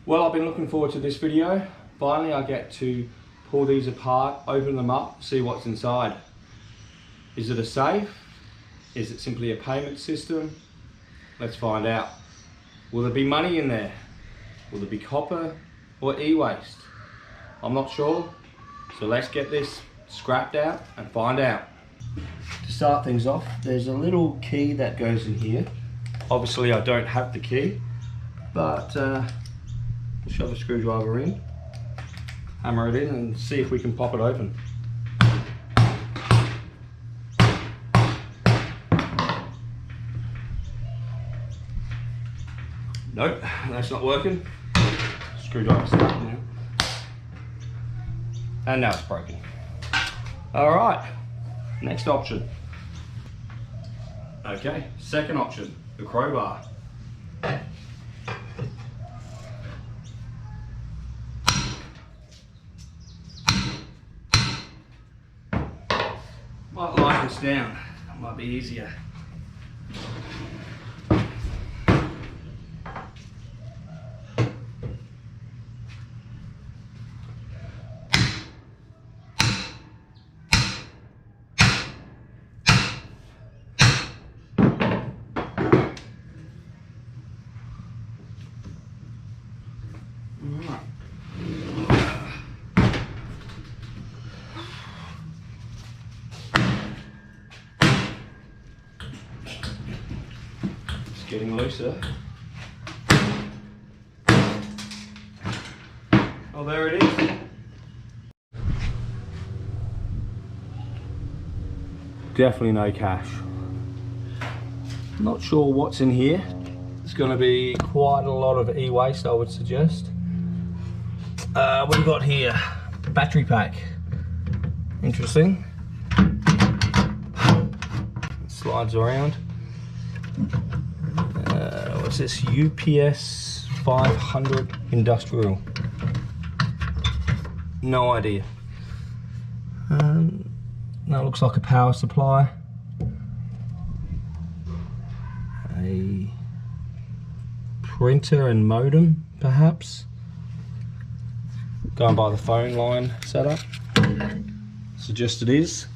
Well, I've been looking forward to this video. Finally, I get to pull these apart, open them up, see what's inside. Is it a safe? Is it simply a payment system? Let's find out. Will there be money in there? Will there be copper or e-waste? I'm not sure. So let's get this scrapped out and find out. To start things off, there's a little key that goes in here. Obviously I don't have the key, but we'll shove a screwdriver in, hammer it in and see if we can pop it open. Nope, that's not working. Screwdriver's stuck now. And now it's broken. Alright, next option. Okay, second option, the crowbar. Might lie this down, that might be easier. It's getting looser. Oh, there it is. Definitely no cash. Not sure what's in here. It's going to be quite a lot of e-waste, I would suggest. What do we got here? Battery pack. Interesting. It slides around. What's this? UPS 500 industrial. No idea. That looks like a power supply. A printer and modem, perhaps. Going by the phone line setup. Suggest it is.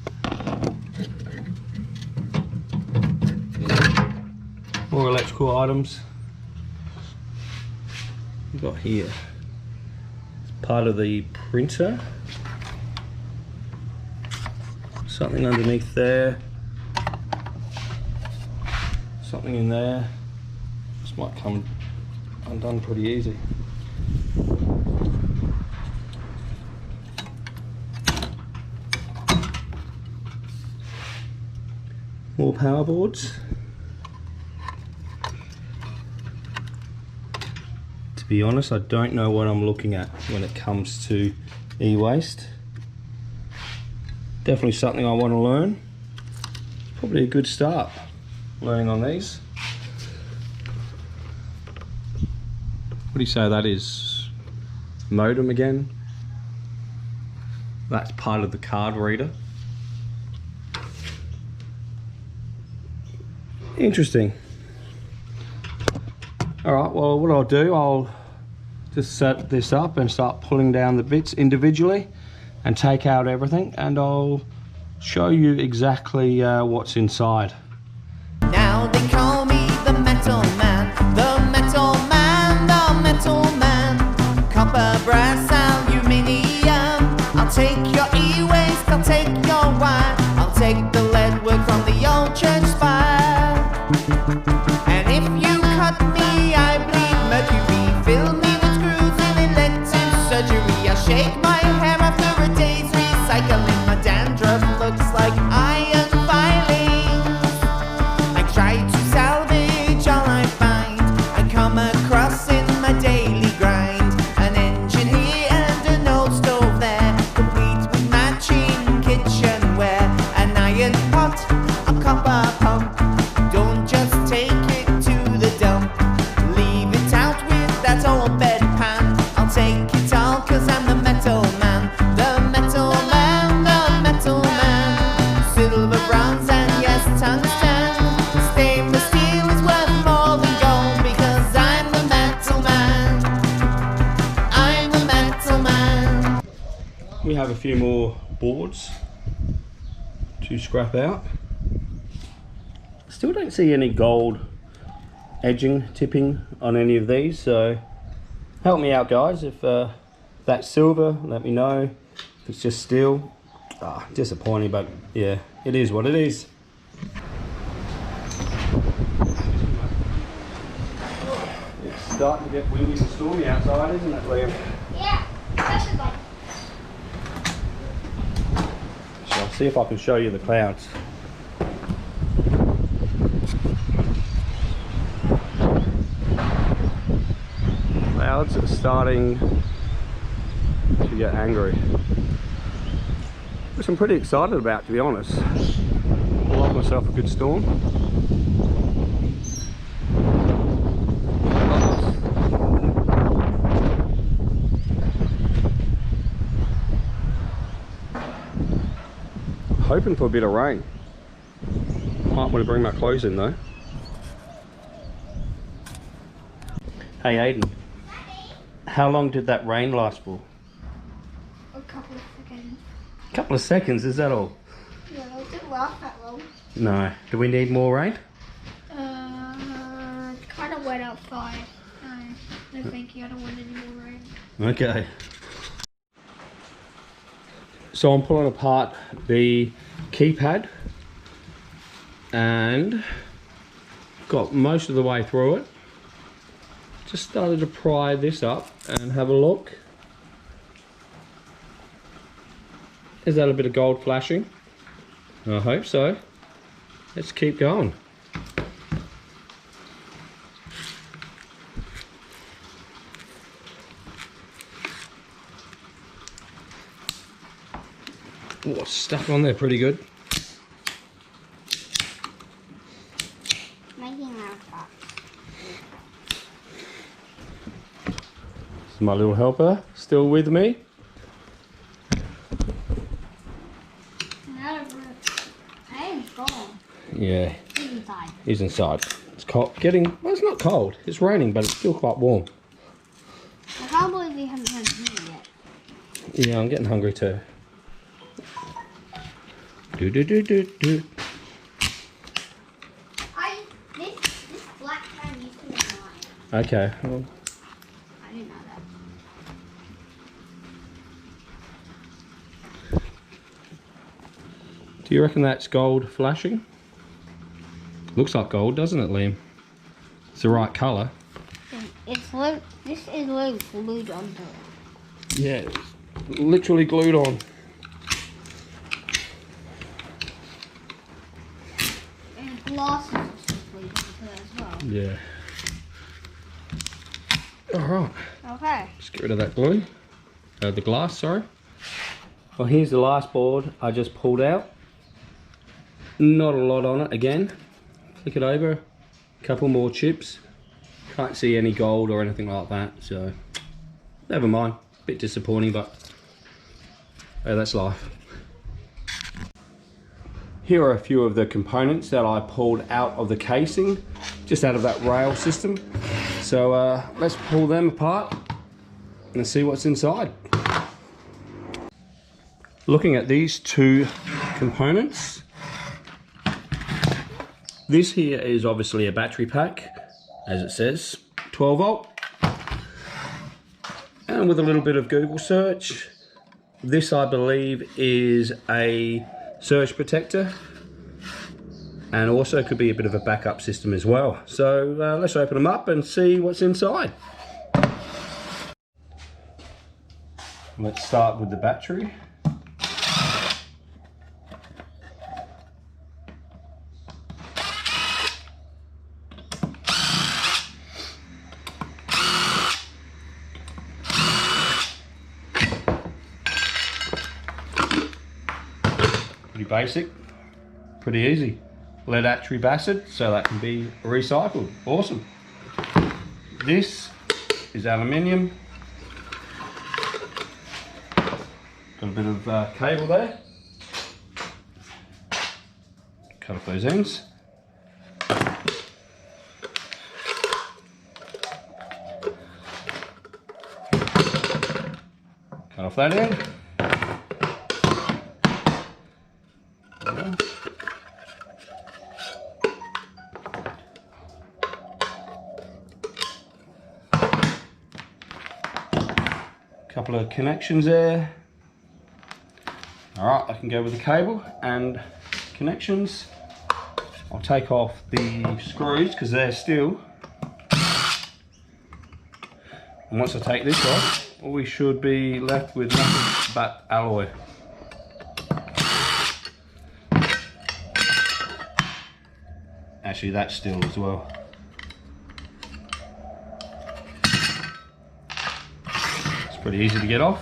More electrical items. We've got here. It's part of the printer. Something underneath there. Something in there. This might come undone pretty easy. More power boards. To be honest, I don't know what I'm looking at when it comes to e-waste. Definitely something I want to learn. Probably a good start, learning on these. What do you say that is? Modem again. That's part of the card reader. Interesting. Alright, well what I'll do, I'll just set this up and start pulling down the bits individually and take out everything, and I'll show you exactly what's inside. Now they call me the metal man, the metal man, the metal man. Copper, brass, aluminium. I'll take your e-waste, I'll take your wire, I'll take the lead work from the old church spire. And if you cut me, I bleed mercury. Fill me with screws in elective surgery. I shake my hair after a day's recycling. My dandruff looks like iron filings. I try to salvage all I find. I come across in my daily grind an engine here and an old stove there, complete with matching kitchenware, an iron pot, a copper pump. Don't just take it to the dump, leave it out with that old bedpan. I'll take it all 'cause I'm the metal man, the metal man, the metal man. Silver, bronze and yes, tungsten. Stainless steel is worth more than gold because I'm the metal man. we have a few more boards to scrap out. Still don't see any gold edging tipping on any of these, so help me out guys. If that's silver, let me know. If it's just steel, disappointing, but yeah, it is what it is. It's starting to get windy and stormy outside, isn't it, Liam? Yeah, especially. So I'll see if I can show you the clouds. Clouds are starting to get angry, which I'm pretty excited about, to be honest. I like myself a good storm. Hoping for a bit of rain. Might want to bring my clothes in though. Hey Aiden, how long did that rain last for? A couple of seconds. A couple of seconds, is that all? Yeah, it didn't last that long. No. Do we need more rain? It's kind of wet outside. No thank you, I don't want any more rain. Okay. So I'm pulling apart the keypad and got most of the way through it. Just started to pry this up and have a look. Is that a bit of gold flashing? I hope so. Let's keep going. Oh, stuck on there pretty good. Making Mouse box. This is my little helper, still with me. I am gone. Yeah, He's inside. he's inside. It's cold. Well, it's not cold. It's raining, but it's still quite warm. I can't believe we haven't had dinner yet. Yeah, I'm getting hungry too. Do do do do do. This black can used to be mine. Okay. Well, I didn't know that. do you reckon that's gold flashing? Looks like gold, doesn't it, Liam? It's the right colour. This is literally glued onto it. Yeah, literally glued on. And glass is also glued onto it as well. Yeah. Alright, Okay. just get rid of that glue. The glass, sorry. Well, here's the last board I just pulled out. Not a lot on it again. Flick it over. A couple more chips. Can't see any gold or anything like that, so never mind. Bit disappointing, but hey, that's life. Here are a few of the components that I pulled out of the casing, just out of that rail system. So let's pull them apart and see what's inside. Looking at these two components, this here is obviously a battery pack, as it says, 12 volt. And with a little bit of Google search, this I believe is a surge protector, and also could be a bit of a backup system as well. So let's open them up and see what's inside. Let's start with the battery. Pretty basic, pretty easy. Lead acid acid, so that can be recycled. Awesome. This is aluminium. Got a bit of cable there. Cut off those ends. Cut off that end. Couple of connections there. All right, I can go with the cable and connections. I'll take off the screws because they're steel. And once I take this off, we should be left with nothing but alloy. Actually, that's steel as well. It's pretty easy to get off.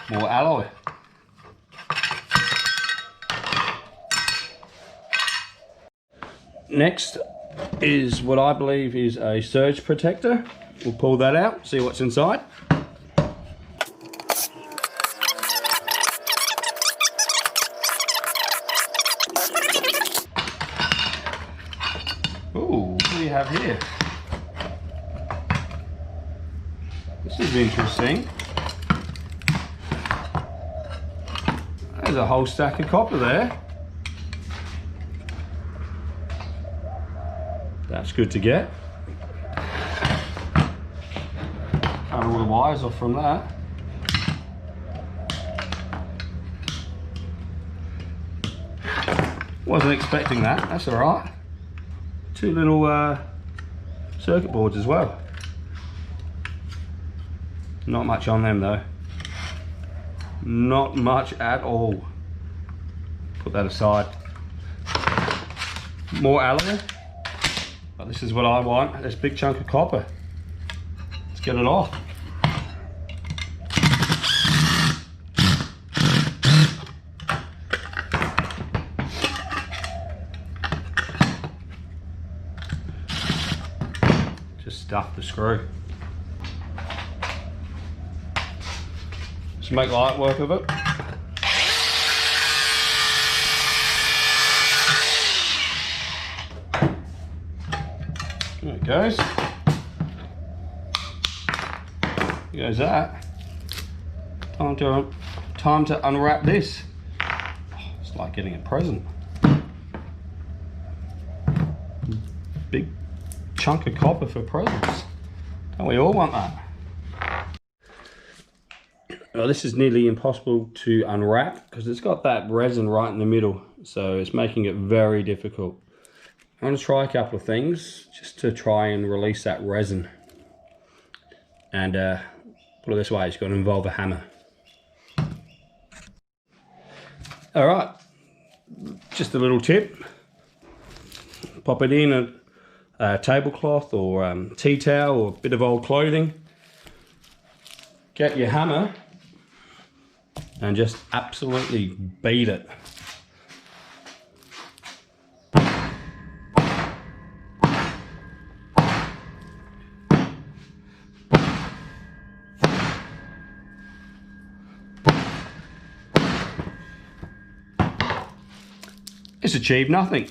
More alloy. Next is what I believe is a surge protector. We'll pull that out, see what's inside. Ooh, what do you have here? This is interesting. There's a whole stack of copper there. That's good to get. Cut all the wires off from that. Wasn't expecting that, that's alright. Two little circuit boards as well. Not much on them though. Not much at all. Put that aside. More alloy. But this is what I want, this big chunk of copper. Let's get it off. Just stuff the screw. Just make light work of it. There it goes. There goes that. Time to unwrap this. Oh, it's like getting a present. Big chunk of copper for presents. Don't we all want that? Well, this is nearly impossible to unwrap because it's got that resin right in the middle, so it's making it very difficult. I'm going to try a couple of things just to try and release that resin. And put it this way, it's going to involve a hammer. Alright, just a little tip. Pop it in a tablecloth or tea towel or a bit of old clothing. Get your hammer and just absolutely beat it. It's achieved nothing.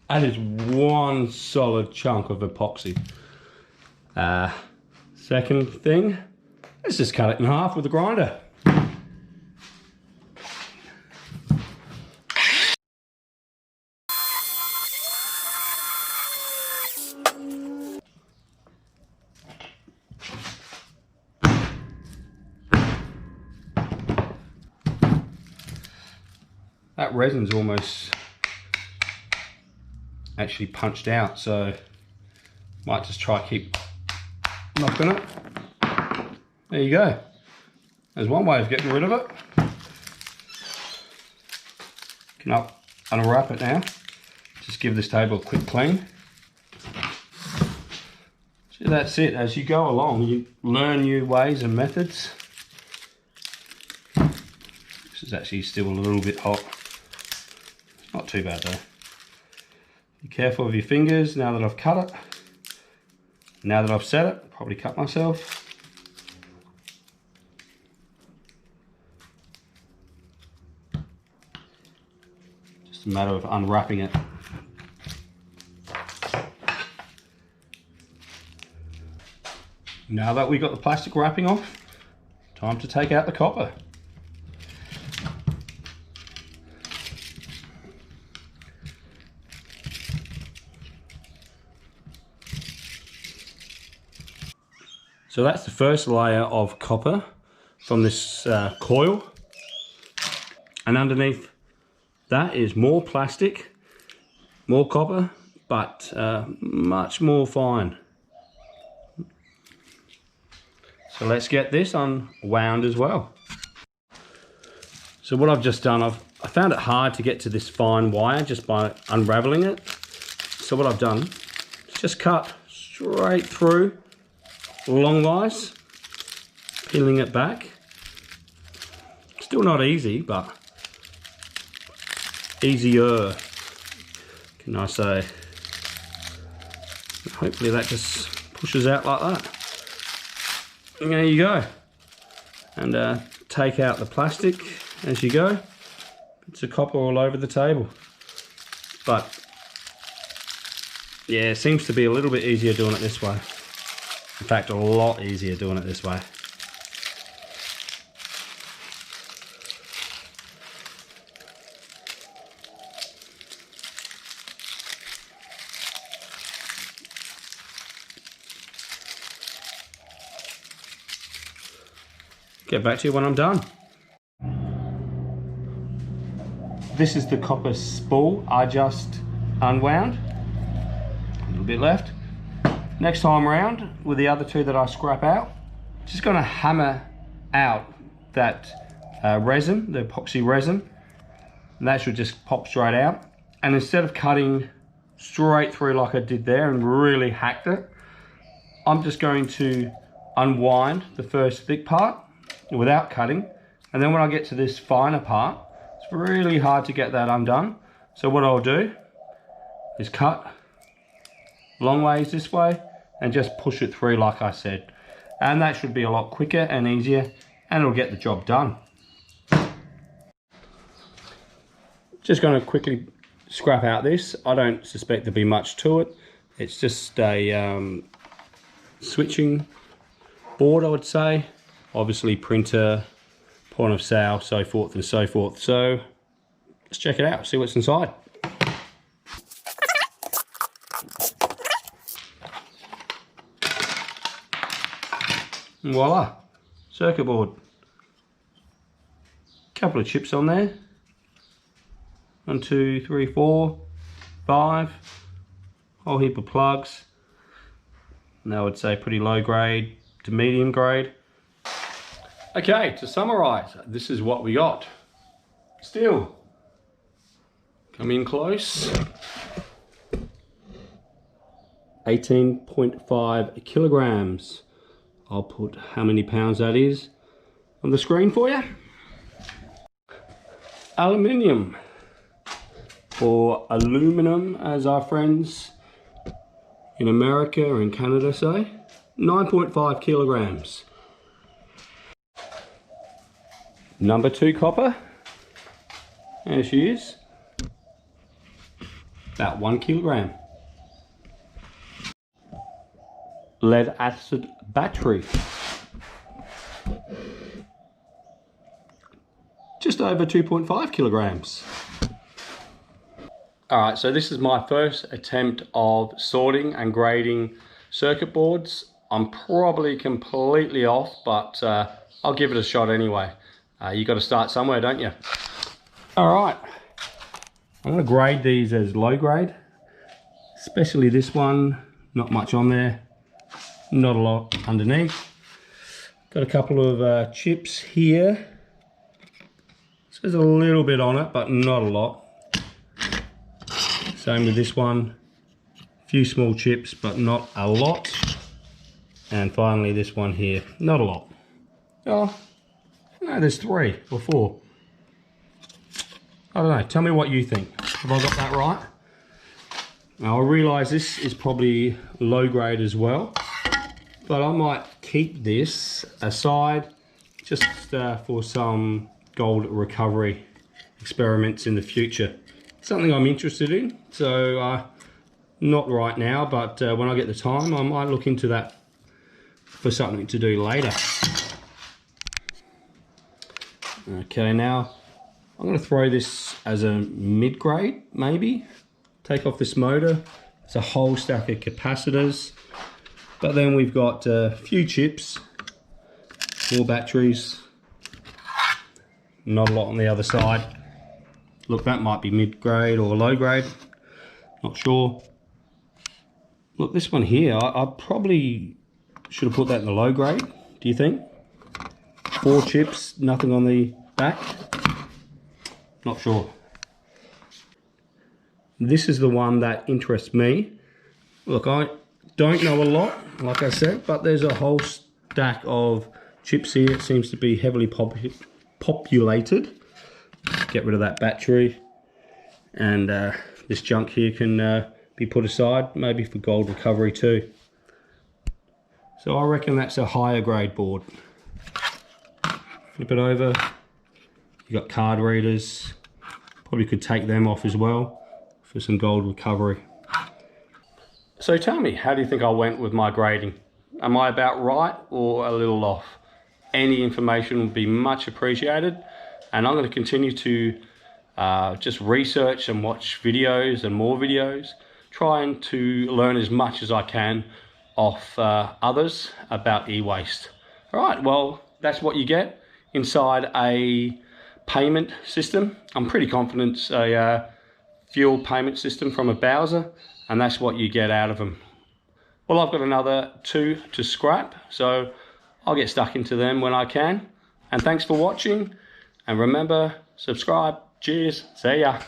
That is one solid chunk of epoxy. Second thing, let's just cut it in half with a grinder. That resin's almost actually punched out, so might just try keep knocking it. There you go. There's one way of getting rid of it. Can unwrap it now. Just give this table a quick clean. So that's it. As you go along, you learn new ways and methods. This is actually still a little bit hot. Not too bad though. Be careful with your fingers now that I've cut it. Now that I've set it, probably cut myself. Just a matter of unwrapping it. Now that we got the plastic wrapping off, time to take out the copper. So that's the first layer of copper from this coil. And underneath that is more plastic, more copper, but much more fine. So let's get this unwound as well. So what I've just done, I found it hard to get to this fine wire just by unraveling it. So what I've done is just cut straight through longwise, peeling it back. Still not easy, but easier, can I say. Hopefully that just pushes out like that. And there you go. And take out the plastic as you go. Bits of copper all over the table. But yeah, it seems to be a little bit easier doing it this way. In fact, a lot easier doing it this way. Get back to you when I'm done. This is the copper spool I just unwound. A little bit left. Next time around, with the other two that I scrap out, just gonna hammer out that resin, the epoxy resin, and that should just pop straight out. And instead of cutting straight through like I did there and really hacked it, I'm just going to unwind the first thick part without cutting, and then when I get to this finer part, it's really hard to get that undone. So what I'll do is cut long ways this way and just push it through like I said, and that should be a lot quicker and easier, and it'll get the job done. Just going to quickly scrap out this. I don't suspect there'll be much to it. It's just a switching board, I would say. Obviously printer, point of sale, so forth and so forth. So let's check it out, see what's inside. And voila, circuit board. Couple of chips on there. 1, 2, 3, 4, 5. Whole heap of plugs. And I would say pretty low grade to medium grade. Okay, to summarize, this is what we got. Steel. Come in close. 18.5 kilograms. I'll put how many pounds that is on the screen for you. Aluminium, or aluminum as our friends in America or in Canada say. 9.5 kilograms. Number 2 copper, there she is, about 1 kilogram. Lead acid battery, just over 2.5 kilograms. Alright, so this is my first attempt of sorting and grading circuit boards. I'm probably completely off, but I'll give it a shot anyway. You got to start somewhere, don't you? All right, I'm going to grade these as low grade, especially this one. Not much on there, not a lot underneath. Got a couple of chips here. So there's a little bit on it, but not a lot. Same with this one. A few small chips, but not a lot. And finally this one here, not a lot. Oh. No, there's 3 or 4. I don't know, tell me what you think. Have I got that right? Now I realise this is probably low grade as well, but I might keep this aside just for some gold recovery experiments in the future. Something I'm interested in, so not right now, but when I get the time I might look into that for something to do later. Okay, now I'm going to throw this as a mid-grade, maybe. Take off this motor. It's a whole stack of capacitors. But then we've got a few chips, more batteries, not a lot on the other side. Look, that might be mid-grade or low grade, not sure. Look, this one here, I probably should have put that in the low grade, do you think? 4 chips, nothing on the back, not sure. This is the one that interests me. Look, I don't know a lot, like I said, but there's a whole stack of chips here. It seems to be heavily populated. Get rid of that battery, and this junk here can be put aside, maybe for gold recovery too. So I reckon that's a higher grade board. Flip it over, you got card readers, probably could take them off as well for some gold recovery. So tell me, how do you think I went with my grading? Am I about right or a little off? Any information would be much appreciated, and I'm going to continue to just research and watch videos and more videos, trying to learn as much as I can off others about e-waste. All right, well, that's what you get inside a payment system. I'm pretty confident it's a fuel payment system from a Bowser, and that's what you get out of them. Well, I've got another 2 to scrap, so I'll get stuck into them when I can. And thanks for watching, and remember, subscribe. Cheers, see ya.